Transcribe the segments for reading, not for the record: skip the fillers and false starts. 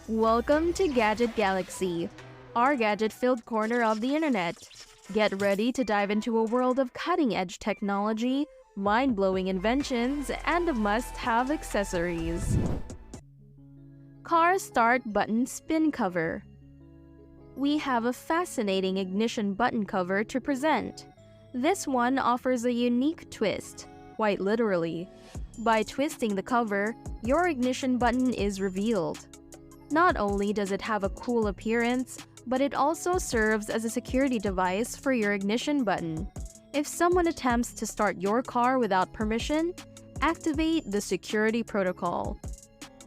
Welcome to Gadget Galaxy, our gadget-filled corner of the internet. Get ready to dive into a world of cutting-edge technology, mind-blowing inventions, and must-have accessories. Car Start Button Spin Cover. We have a fascinating ignition button cover to present. This one offers a unique twist, quite literally. By twisting the cover, your ignition button is revealed. Not only does it have a cool appearance, but it also serves as a security device for your ignition button. If someone attempts to start your car without permission, activate the security protocol.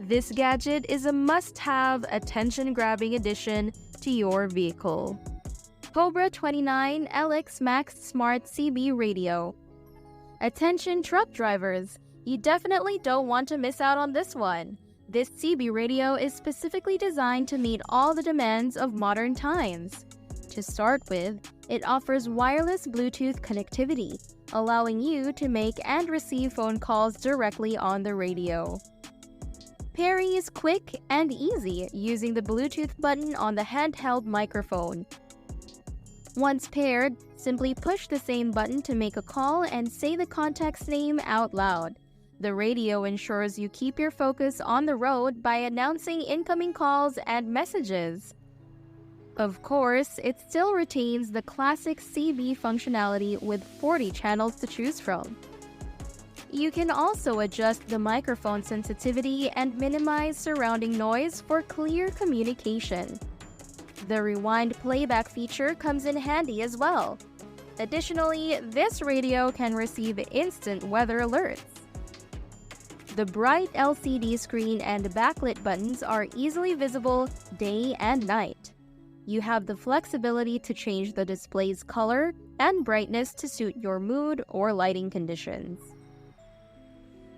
This gadget is a must-have, attention-grabbing addition to your vehicle. Cobra 29 LX Max Smart CB Radio. Attention truck drivers, you definitely don't want to miss out on this one. This CB radio is specifically designed to meet all the demands of modern times. To start with, it offers wireless Bluetooth connectivity, allowing you to make and receive phone calls directly on the radio. Pairing is quick and easy using the Bluetooth button on the handheld microphone. Once paired, simply push the same button to make a call and say the contact's name out loud. The radio ensures you keep your focus on the road by announcing incoming calls and messages. Of course, it still retains the classic CB functionality with 40 channels to choose from. You can also adjust the microphone sensitivity and minimize surrounding noise for clear communication. The rewind playback feature comes in handy as well. Additionally, this radio can receive instant weather alerts. The bright LCD screen and backlit buttons are easily visible day and night. You have the flexibility to change the display's color and brightness to suit your mood or lighting conditions.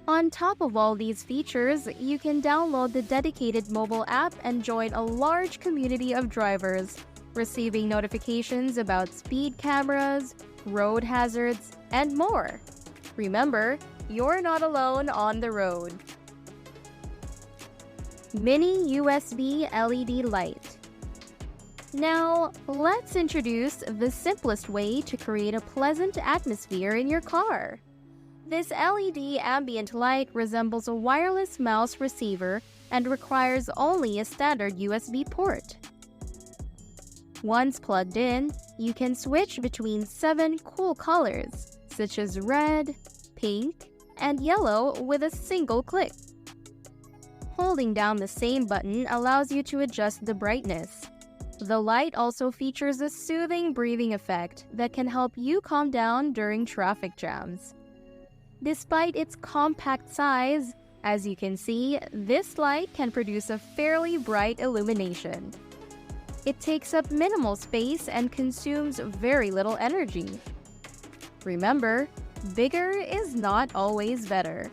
On top of all these features, you can download the dedicated mobile app and join a large community of drivers, receiving notifications about speed cameras, road hazards, and more. Remember, you're not alone on the road. Mini USB LED light. Now, let's introduce the simplest way to create a pleasant atmosphere in your car. This LED ambient light resembles a wireless mouse receiver and requires only a standard USB port. Once plugged in, you can switch between 7 cool colors, such as red, pink, and yellow with a single click. Holding down the same button allows you to adjust the brightness. The light also features a soothing breathing effect that can help you calm down during traffic jams. Despite its compact size, as you can see, this light can produce a fairly bright illumination. It takes up minimal space and consumes very little energy. Remember, bigger is not always better.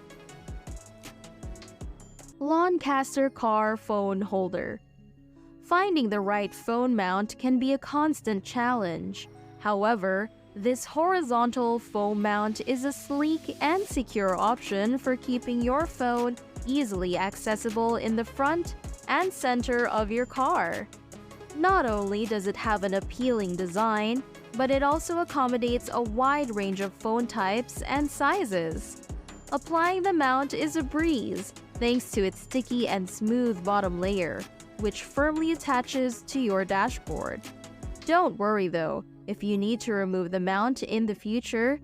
Loncaster Car Phone Holder. Finding the right phone mount can be a constant challenge. However, this horizontal foam mount is a sleek and secure option for keeping your phone easily accessible in the front and center of your car. Not only does it have an appealing design, but it also accommodates a wide range of phone types and sizes. Applying the mount is a breeze thanks to its sticky and smooth bottom layer, which firmly attaches to your dashboard. Don't worry though, if you need to remove the mount in the future,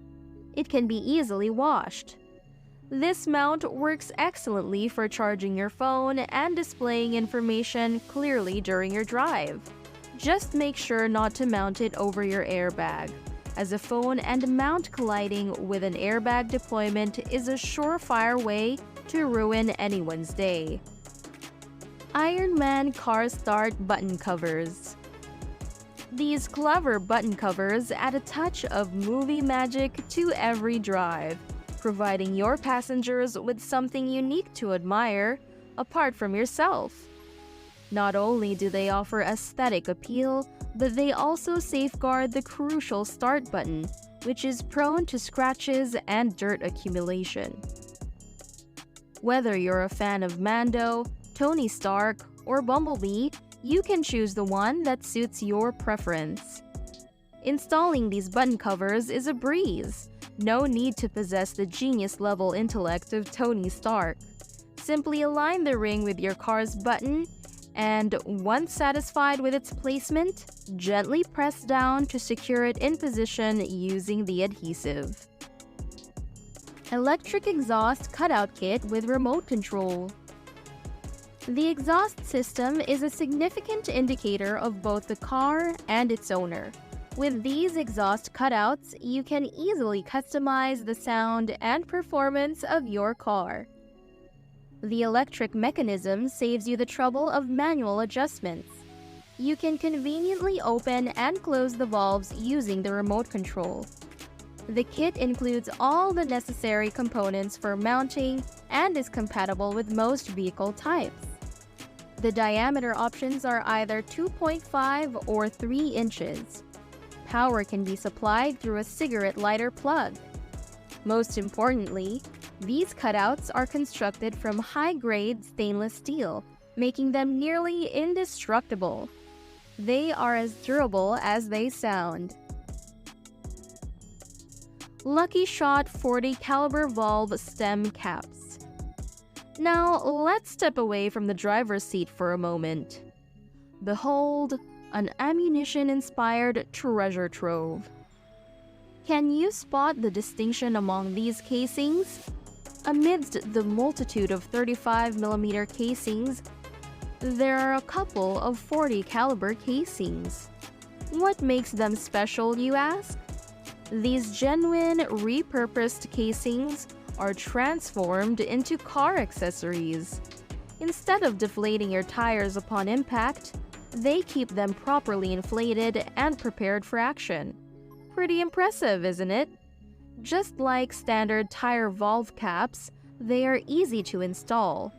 it can be easily washed. This mount works excellently for charging your phone and displaying information clearly during your drive. Just make sure not to mount it over your airbag, as a phone and mount colliding with an airbag deployment is a surefire way to ruin anyone's day. Iron Man Car Start Button Covers. These clever button covers add a touch of movie magic to every drive, providing your passengers with something unique to admire apart from yourself. Not only do they offer aesthetic appeal, but they also safeguard the crucial start button, which is prone to scratches and dirt accumulation. Whether you're a fan of Mando, Tony Stark, or Bumblebee, you can choose the one that suits your preference. Installing these button covers is a breeze. No need to possess the genius-level intellect of Tony Stark. Simply align the ring with your car's button, and once satisfied with its placement, gently press down to secure it in position using the adhesive. Electric exhaust cutout kit with remote control. The exhaust system is a significant indicator of both the car and its owner. With these exhaust cutouts, you can easily customize the sound and performance of your car. The electric mechanism saves you the trouble of manual adjustments. You can conveniently open and close the valves using the remote control. The kit includes all the necessary components for mounting and is compatible with most vehicle types. The diameter options are either 2.5 or 3 inches. Power can be supplied through a cigarette lighter plug. Most importantly, these cutouts are constructed from high-grade stainless steel, making them nearly indestructible. They are as durable as they sound. Lucky Shot 40 caliber valve stem caps. Now, let's step away from the driver's seat for a moment. Behold, an ammunition-inspired treasure trove. Can you spot the distinction among these casings? Amidst the multitude of 35mm casings, there are a couple of 40 caliber casings. What makes them special, you ask? These genuine, repurposed casings are transformed into car accessories. Instead of deflating your tires upon impact, they keep them properly inflated and prepared for action. Pretty impressive, isn't it? Just like standard tire valve caps, they are easy to install.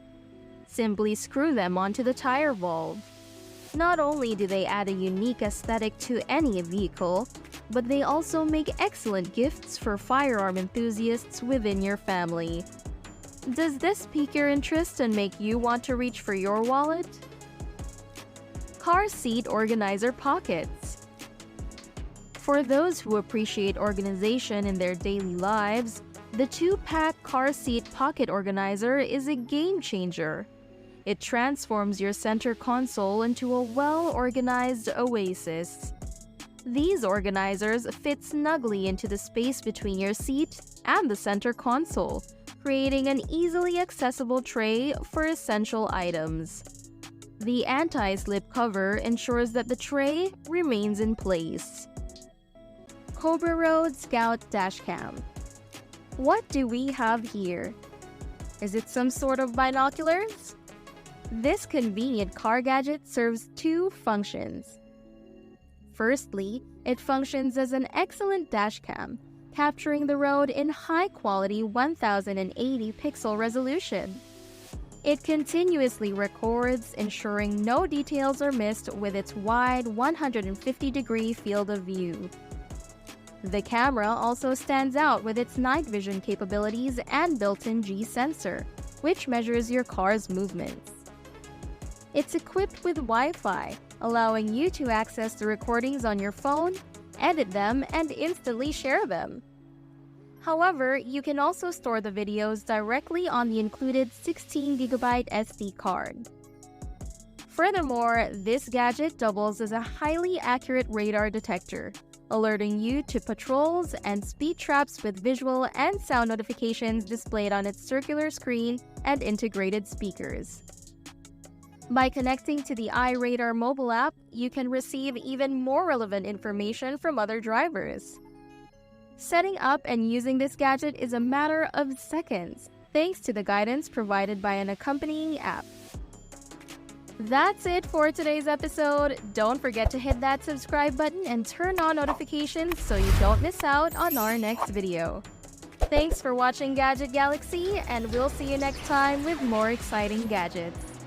Simply screw them onto the tire valve. Not only do they add a unique aesthetic to any vehicle, but they also make excellent gifts for firearm enthusiasts within your family. Does this pique your interest and make you want to reach for your wallet? Car seat organizer pockets. For those who appreciate organization in their daily lives, the 2-pack car seat pocket organizer is a game changer. It transforms your center console into a well-organized oasis. These organizers fit snugly into the space between your seat and the center console, creating an easily accessible tray for essential items. The anti-slip cover ensures that the tray remains in place. Cobra Road Scout Dashcam. What do we have here? Is it some sort of binoculars? This convenient car gadget serves 2 functions. Firstly, it functions as an excellent dashcam, capturing the road in high-quality 1080 pixel resolution. It continuously records, ensuring no details are missed with its wide 150-degree field of view. The camera also stands out with its night vision capabilities and built-in G sensor, which measures your car's movements. It's equipped with Wi-Fi, allowing you to access the recordings on your phone, edit them, and instantly share them. However, you can also store the videos directly on the included 16GB SD card. Furthermore, this gadget doubles as a highly accurate radar detector, alerting you to patrols and speed traps with visual and sound notifications displayed on its circular screen and integrated speakers. By connecting to the iRadar mobile app, you can receive even more relevant information from other drivers. Setting up and using this gadget is a matter of seconds, thanks to the guidance provided by an accompanying app. That's it for today's episode. Don't forget to hit that subscribe button and turn on notifications so you don't miss out on our next video. Thanks for watching Gadget Galaxy, and we'll see you next time with more exciting gadgets.